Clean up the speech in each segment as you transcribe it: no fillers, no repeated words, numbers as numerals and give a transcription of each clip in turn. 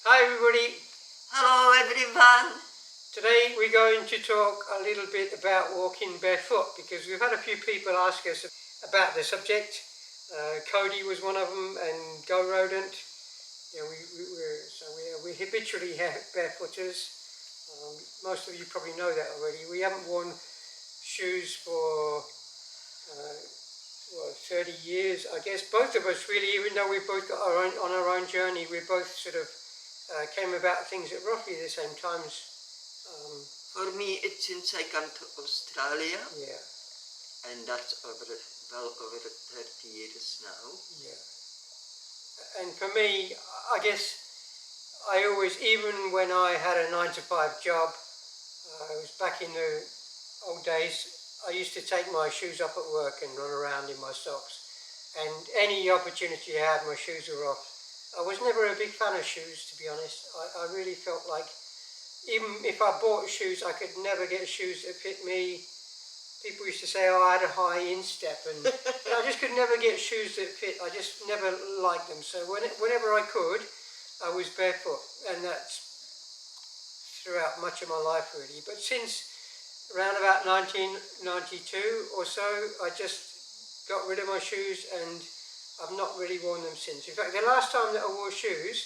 Hi everybody, Hello everyone. today we're going to talk a little bit about walking barefoot because we've had a few people ask us about the subject. Cody was one of them and Go Rodent. Yeah, we're habitually barefooters. Most of you probably know that already. We haven't worn shoes for 30 years, I guess. Both of us really, even though we've both got on our own journey, we both sort of came about things at roughly the same times. For me, it's since I come to Australia, Yeah, and that's well over 30 years now. yeah. And for me, I guess I always, even when I had a 9 to 5 job, it was back in the old days, I used to take my shoes off at work and run around in my socks. And any opportunity I had, my shoes were off. I was never a big fan of shoes, to be honest. I really felt like even if I bought shoes, I could never get shoes that fit me. People used to say, oh, I had a high instep, and I just could never get shoes that fit. I just never liked them. So whenever I could, I was barefoot, and that's throughout much of my life really. But since around about 1992 or so, I just got rid of my shoes and I've not really worn them since. In fact, the last time that I wore shoes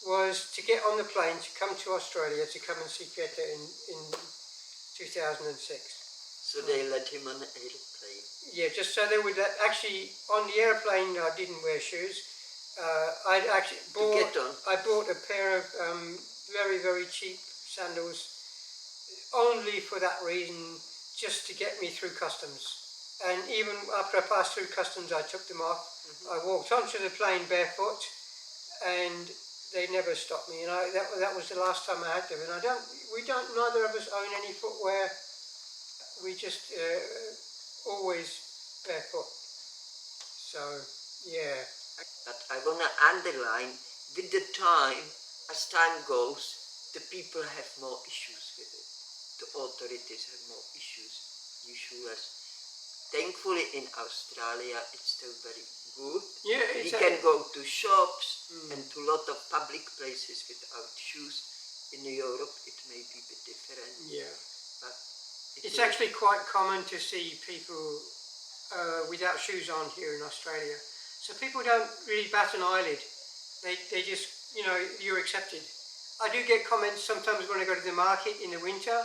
was to get on the plane to come to Australia to come and see Greta in 2006. So they let him on an airplane. Yeah, just so they would actually, on the airplane I didn't wear shoes. I'd actually I bought a pair of very, very cheap sandals only for that reason, just to get me through customs. And even after I passed through customs, I took them off. I walked onto the plane barefoot, and they never stopped me. And that was the last time I had them. And neither of us own any footwear. We just always barefoot. So yeah. But I want to underline, with the time, as time goes, the people have more issues with it. The authorities have more issues. Thankfully in Australia it's still very good. Yeah, we can go to shops and to a lot of public places without shoes. In Europe it may be a bit different. Yeah. But it's actually quite common to see people without shoes on here in Australia. So people don't really bat an eyelid. They just, you're accepted. I do get comments sometimes when I go to the market in the winter.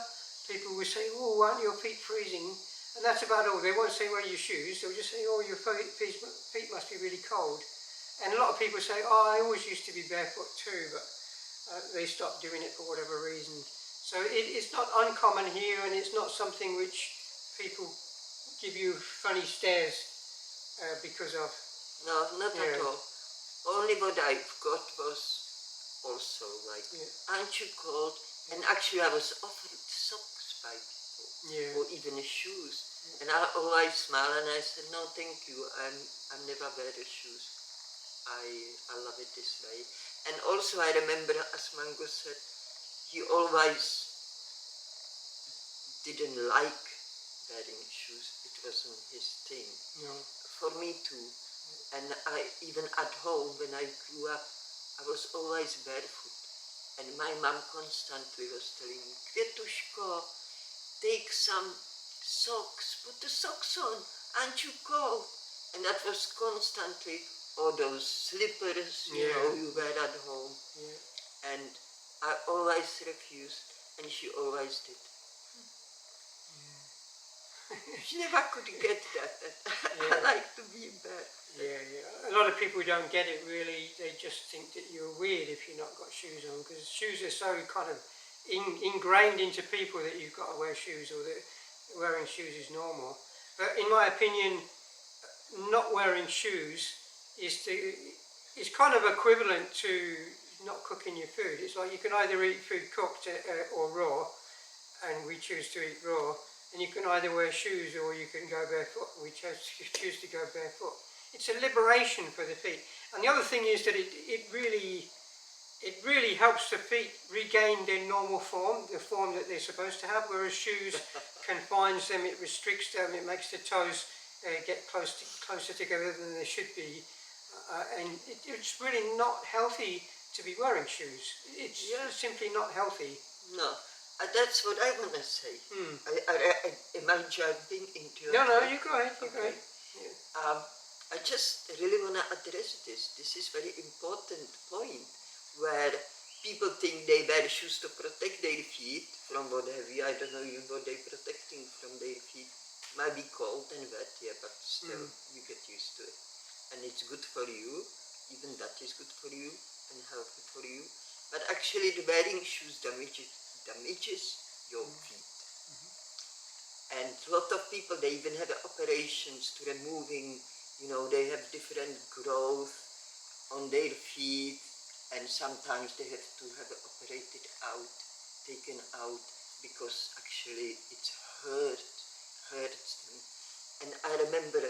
People will say, oh, aren't your feet freezing? And that's about all. They won't say, wear your shoes. They'll just say, oh, your feet must be really cold. And a lot of people say, oh, I always used to be barefoot too, but they stopped doing it for whatever reason. So it's not uncommon here, and it's not something which people give you funny stares because of. No, not at all. Only what I got was also like, aren't you cold? And actually I was offered socks by people, or even shoes. And I always smile and I said, no thank you, I'm never wear the shoes. I love it this way. And also I remember, as Mango said, he always didn't like wearing shoes. It wasn't his thing. No. For me too. And even at home when I grew up, I was always barefoot. And my mom constantly was telling me, Kvetushko, take some socks, put the socks on, aren't you cold? And that was constantly, all those slippers, you wear at home. Yeah. And I always refused, and she always did. She never could get that. I like to be barefoot. Yeah. A lot of people don't get it really. They just think that you're weird if you've not got shoes on, because shoes are so kind of ingrained into people that you've got to wear shoes, or that wearing shoes is normal. But in my opinion, not wearing shoes is kind of equivalent to not cooking your food. It's like you can either eat food cooked or raw, and we choose to eat raw. And you can either wear shoes or you can go barefoot. We choose to go barefoot. It's a liberation for the feet. And the other thing is that it really helps the feet regain their normal form, the form that they're supposed to have, whereas shoes confines them, it restricts them, it makes the toes get closer together than they should be. And it's really not healthy to be wearing shoes. It's Yeah. simply not healthy. No, that's what I want to say. Hmm. Am I jumping into your No, no, talk? you go ahead. You go Okay. ahead. Yeah. I just really want to address this. This is very important point where people think they wear shoes to protect their feet from what have you. I don't know even what they're protecting from their feet. Might be cold and wet, yeah, but still you get used to it. And it's good for you. Even that is good for you and healthy for you. But actually the wearing shoes damages your feet. And a lot of people, they even have operations to removing, they have different growth on their feet, and sometimes they have to have it operated out, taken out, because actually it hurts them. And I remember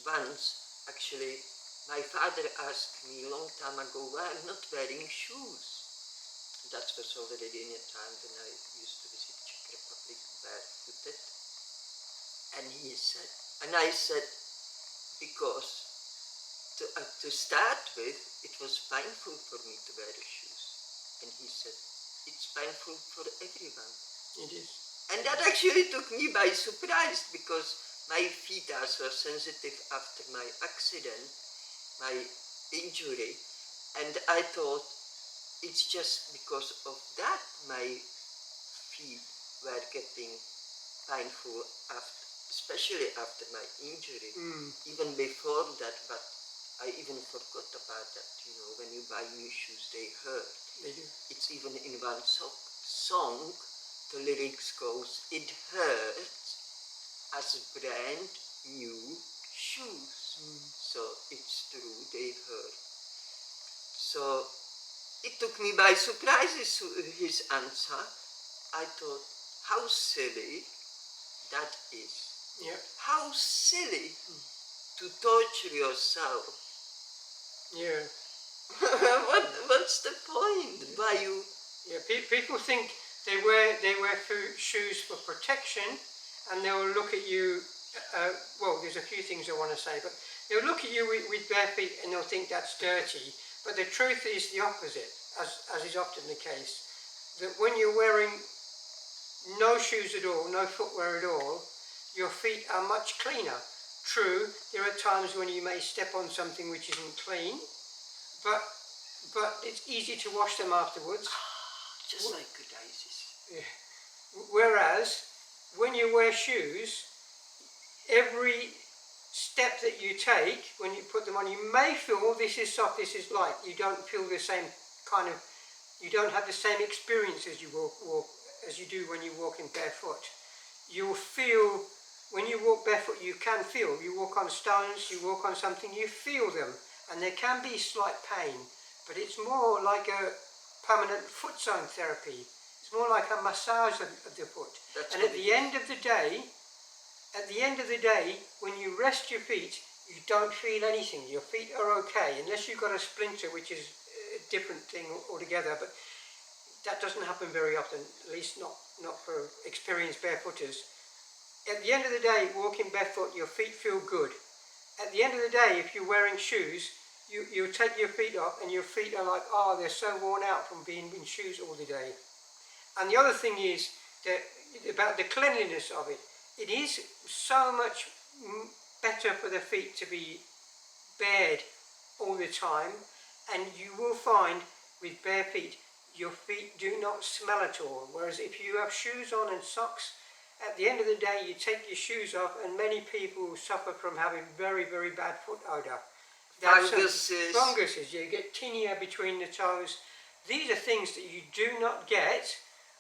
once, actually, my father asked me a long time ago why I'm not wearing shoes. That was already in a time when I used to visit Czech Republic barefooted. And I said, because to start with, it was painful for me to wear the shoes. And he said, it's painful for everyone. It is. And that actually took me by surprise, because my feet are so sensitive after my accident, my injury. And I thought, it's just because of that my feet were getting painful especially after my injury. Even before that, but I even forgot about that. When you buy new shoes, they hurt. They do. It's even in one song, the lyrics goes, it hurts as brand new shoes. So it's true, they hurt. So it took me by surprise, his answer. I thought, how silly that is. Yeah. How silly to torture yourself. Yeah. What's the point? Why you? Yeah. People think they wear shoes for protection, and they'll look at you. Well, there's a few things I want to say, but they'll look at you with bare feet and they'll think that's dirty. But the truth is the opposite, as is often the case. That when you're wearing no shoes at all, no footwear at all, your feet are much cleaner. True, there are times when you may step on something which isn't clean, but it's easy to wash them afterwards. Just like good Isis. Yeah. Whereas, when you wear shoes, every step that you take, when you put them on, you may feel, oh, this is soft, this is light. You don't feel the same you don't have the same experience as you walk as you do when you walk in barefoot. You'll feel, when you walk barefoot, you can feel. You walk on stones, you walk on something, you feel them. And there can be slight pain, but it's more like a permanent foot zone therapy. It's more like a massage of the foot. And at the end of the day, when you rest your feet, you don't feel anything. Your feet are okay, unless you've got a splinter, which is a different thing altogether. But that doesn't happen very often, at least not for experienced barefooters. At the end of the day, walking barefoot, your feet feel good. At the end of the day, if you're wearing shoes, you take your feet off and your feet are like, oh, they're so worn out from being in shoes all the day. And the other thing is that about the cleanliness of it. It is so much better for the feet to be bared all the time, and you will find with bare feet, your feet do not smell at all. Whereas if you have shoes on and socks, at the end of the day you take your shoes off, and many people suffer from having very, very bad foot odour. Funguses, you get tinea between the toes. These are things that you do not get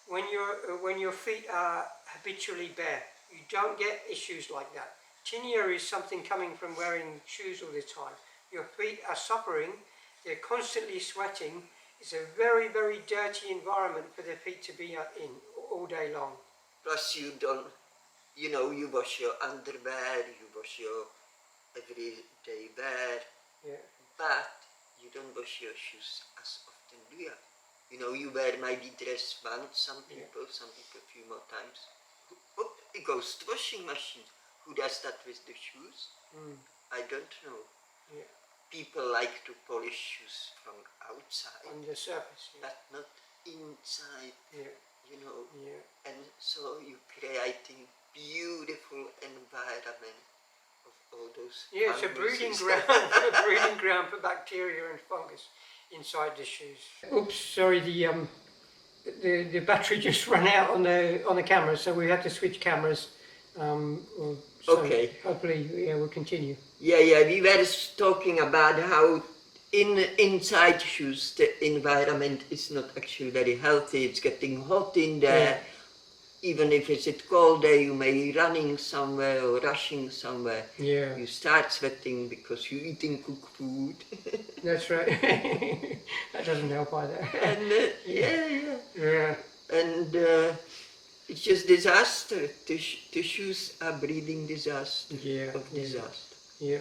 when your feet are habitually bare. You don't get issues like that. Tinea is something coming from wearing shoes all the time. Your feet are suffering, they're constantly sweating. It's a very, very dirty environment for the feet to be in all day long. Plus you don't, you wash your underwear, you wash your everyday wear, but you don't wash your shoes as often, do you? You wear maybe dress once, some people a few more times. It goes to washing machine. Who does that with the shoes? I don't know. Yeah. people like to polish shoes from outside, On the surface. Yeah. but not inside, Yeah. you know. Yeah. And so you're creating beautiful environment of all those Yeah, it's a breeding funguses. ground, a breeding ground for bacteria and fungus inside the shoes. Oops, sorry, the battery just ran out on the camera, so we had to switch cameras. So Okay. hopefully, yeah, we'll continue. Yeah, we were talking about how inside shoes the environment is not actually very healthy. It's getting hot in there. Yeah. Even if it's a cold day, you may be running somewhere or rushing somewhere. Yeah. You start sweating because you're eating cooked food. That's right. That doesn't help either. And yeah. Yeah. And it's just disaster. The shoes are breeding disaster Yeah. of disaster. Yeah.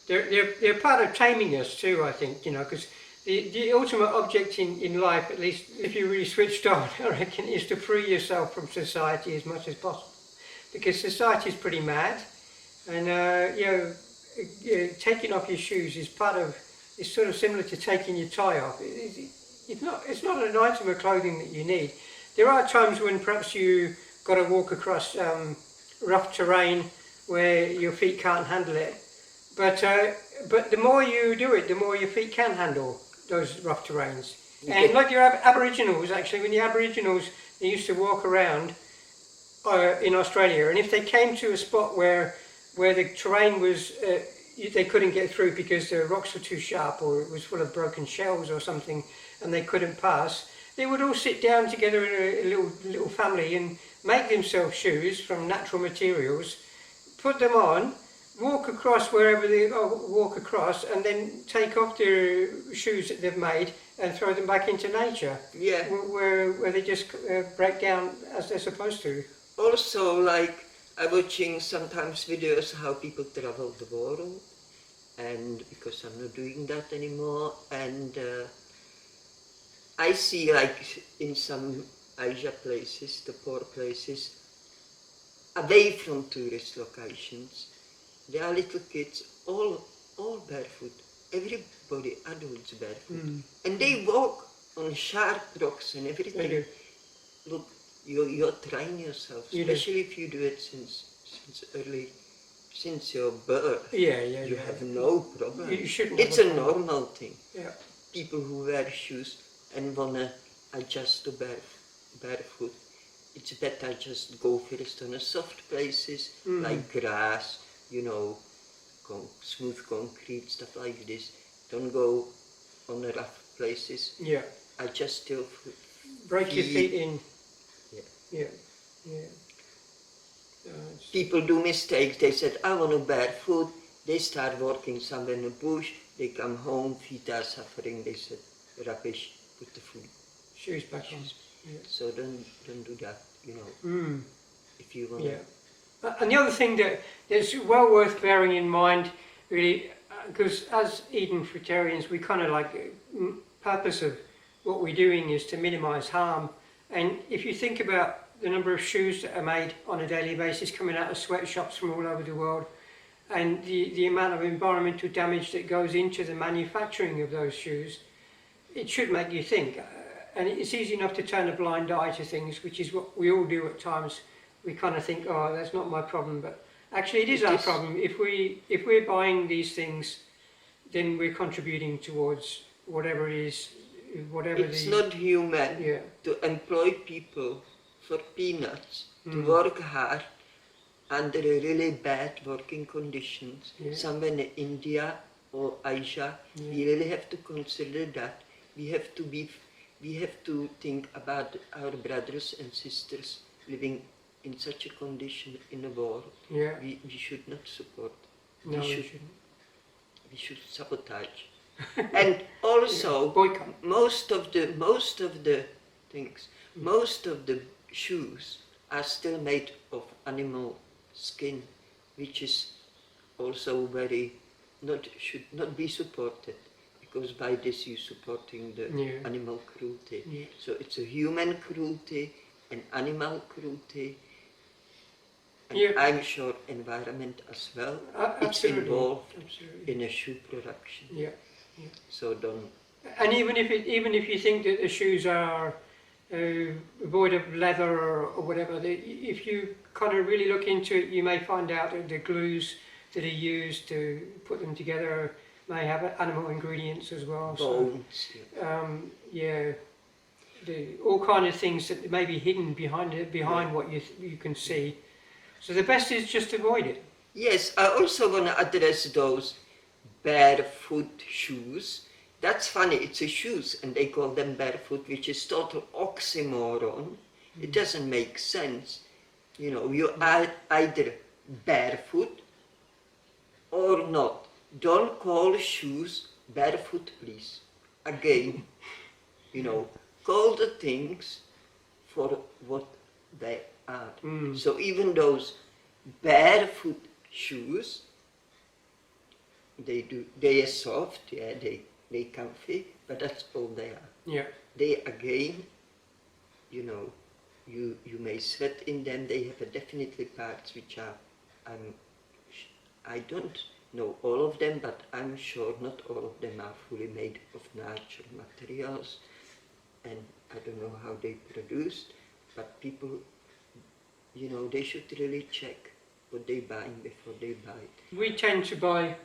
They're part of taming us too, I think, you know, because the ultimate object in life, at least if you really switched on, I reckon, is to free yourself from society as much as possible. Because society is pretty mad, and taking off your shoes is it's sort of similar to taking your tie off. It's not an item of clothing that you need. There are times when perhaps you got to walk across rough terrain where your feet can't handle it. But the more you do it, the more your feet can handle those rough terrains. And like your Aboriginals, actually, when the Aboriginals, they used to walk around in Australia, and if they came to a spot where the terrain was, they couldn't get through because the rocks were too sharp or it was full of broken shells or something, and they couldn't pass, they would all sit down together in a little family and make themselves shoes from natural materials, put them on, walk across wherever they walk across, and then take off their shoes that they've made and throw them back into nature. Yeah. Where they just break down as they're supposed to. Also, like, I'm watching sometimes videos how people travel the world, and because I'm not doing that anymore, and I see, like, in some Asia places, the poor places, away from tourist locations, there are little kids, all barefoot, everybody, adults barefoot, and they walk on sharp rocks and everything. Look, you're trying yourself, especially if you do it since your birth. You have no problem. You shouldn't. It's a normal thing. Yeah. People who wear shoes and wanna adjust to barefoot, it's better just go first on a soft places like grass, you know, smooth concrete, stuff like this. Don't go on the rough places. Yeah. Adjust your foot. Break your feet in. Yeah. Yeah. People do mistakes. They said, I want to barefoot. They start walking somewhere in the bush. They come home, feet are suffering. They said, rubbish, put the foot. Shoes back on. Yeah. So don't do that, you know. If you want. Yeah. And the other thing that's well worth bearing in mind, really, because as Eden Fruitarians, we kind of like, purpose of what we're doing is to minimise harm. And if you think about the number of shoes that are made on a daily basis coming out of sweatshops from all over the world, and the amount of environmental damage that goes into the manufacturing of those shoes, it should make you think. And it's easy enough to turn a blind eye to things, which is what we all do at times. We kind of think, oh, that's not my problem, but actually it is our problem. If we're buying these things, then we're contributing towards whatever it is, It's not human to employ people for peanuts, to work hard under really bad working conditions, somewhere in India or Asia. We really have to consider that. We have to think about our brothers and sisters living in such a condition in the world. We should not support. No, we shouldn't. We should sabotage. And also, boycott. most of the shoes are still made of animal skin, which is also should not be supported, because by this you're supporting the animal cruelty. So it's a human cruelty and animal cruelty. And Yeah. I'm sure environment as well. It's Absolutely. involved Absolutely. in a shoe production. Yeah. So don't. And even if you think that the shoes are void of leather or whatever, if you kind of really look into it, you may find out that the glues that are used to put them together may have animal ingredients as well. Bones. So, yeah, all kind of things that may be hidden behind what you can see. So the best is just avoid it. Yes, I also want to address those barefoot shoes. That's funny, it's a shoes and they call them barefoot, which is total oxymoron. It doesn't make sense. You know, you are either barefoot or not. Don't call shoes barefoot, please. Again, you know, call the things for what they are. So even those barefoot shoes, they are soft, yeah, they comfy, but that's all they are. Yeah. They again, you know, you may sweat in them. They have definitely parts which are, I don't know all of them, but I'm sure not all of them are fully made of natural materials, and I don't know how they produced, but people, you know, they should really check what they buy before they buy it. We tend to buy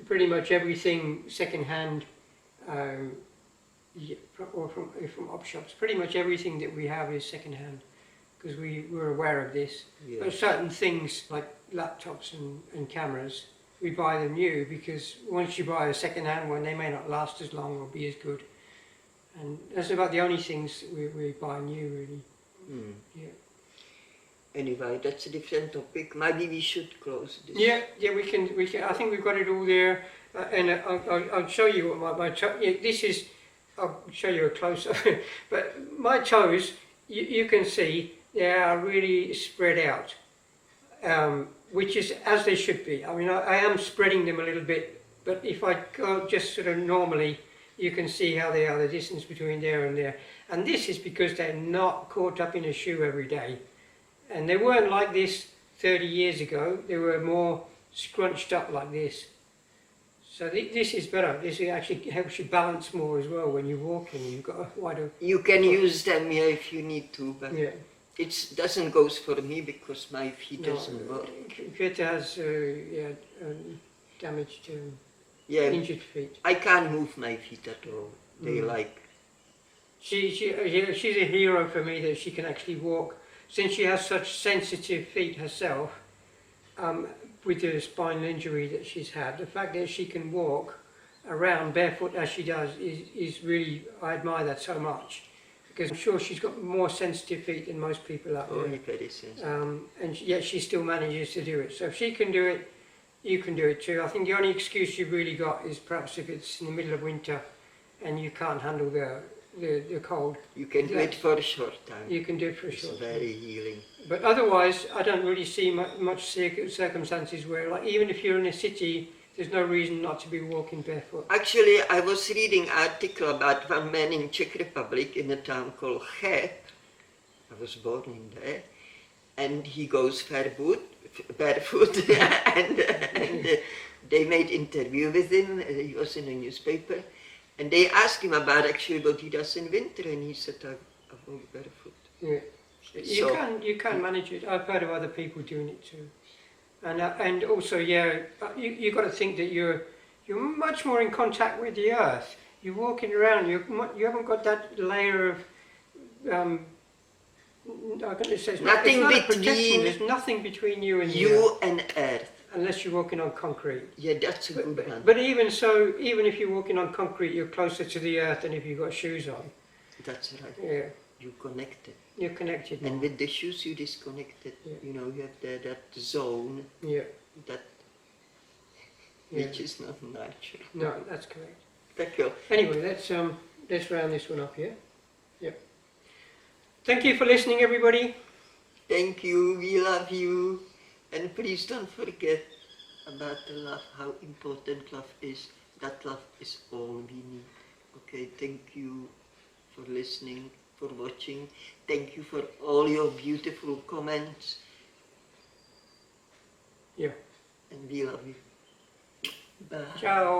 pretty much everything second-hand, or from op shops. Pretty much everything that we have is second-hand, because we're aware of this. Yeah. But certain things like laptops and cameras, we buy them new, because once you buy a second-hand one, they may not last as long or be as good. And that's about the only things we buy new, really. Yeah. Anyway, that's a different topic. Maybe we should close this. Yeah, we can. I think we've got it all there, and I'll show you what my toe. Yeah, this is. I'll show you a close up. But my toes, you can see they are really spread out, which is as they should be. I mean, I am spreading them a little bit, but if I go just sort of normally, you can see how they are. The distance between there and there, and this is because they're not caught up in a shoe every day. And they weren't like this 30 years ago. They were more scrunched up like this. So this is better. This actually helps you balance more as well when you're walking. You've got a wider... You can use them here if you need to, but Yeah. it doesn't go for me because my feet doesn't work. Greta has damaged, Yeah, injured feet. I can't move my feet at all. They like... She's a hero for me that she can actually walk. Since she has such sensitive feet herself, with the spinal injury that she's had, the fact that she can walk around barefoot as she does is really, I admire that so much. Because I'm sure she's got more sensitive feet than most people out there. very sensitive. And yet she still manages to do it. So if she can do it, you can do it too. I think the only excuse you've really got is perhaps if it's in the middle of winter and you can't handle the cold. You can do it for a short time. You can do it for a It's short time. very healing. But otherwise, I don't really see much circumstances where, like, even if you're in a city, there's no reason not to be walking barefoot. Actually, I was reading an article about one man in Czech Republic in a town called Che. I was born in there. And he goes barefoot. and they made interview with him. He was in a newspaper. And they asked him about actually what he does in winter, and he said, I walk barefoot. Yeah. You can manage it. I've heard of other people doing it too. And also, yeah, you got to think that you're much more in contact with the earth. You're walking around. You haven't got that layer of. I'm going to say Nothing between. There's nothing between you and you and earth. Unless you're walking on concrete. Yeah, that's a good one. But even so, even if you're walking on concrete, you're closer to the earth than if you've got shoes on. That's right. Yeah. You're connected. You're connected. And with the shoes, you're disconnected. Yeah. You know, you have that zone. Yeah. That Yeah. which is not natural. No, that's correct. Thank you. Anyway, let's round this one up here. Yep. Thank you for listening, everybody. Thank you. We love you. And please don't forget about the love, how important love is. That love is all we need. Okay, thank you for listening, for watching. Thank you for all your beautiful comments. And we love you. Bye. Ciao.